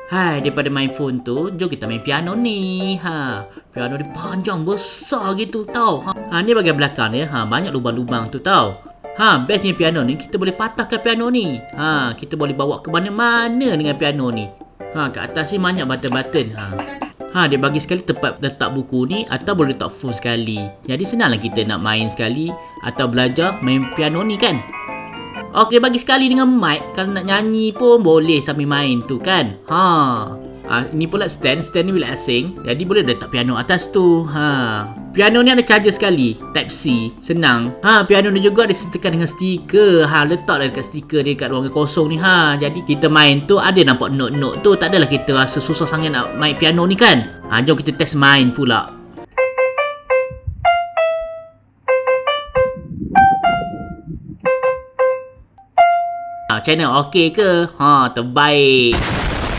Hai, daripada main phone tu, jom kita main piano ni. Piano ni panjang, besar gitu tau. Ni bahagian belakang dia. Banyak lubang-lubang tu tau. Bestnya piano ni, kita boleh patahkan piano ni. Kita boleh bawa ke mana-mana dengan piano ni. Kat atas ni banyak button-button. Dia bagi sekali tempat letak buku ni atau boleh letak phone sekali. Jadi senanglah kita nak main sekali atau belajar main piano ni kan. Dia bagi sekali dengan mic. Kalau nak nyanyi pun boleh sambil main tu kan. Ni pula stand ni bilik asing. Jadi boleh letak piano atas tu. Piano ni ada charger sekali, Type C. Senang. Piano ni juga disertakan dengan stiker. Letaklah dekat stiker dia dekat ruangan kosong ni. Jadi kita main tu ada nampak note-note tu. Tak adalah kita rasa susah sangat nak main piano ni kan. Jom kita test main pula. Channel okey ke? Terbaik.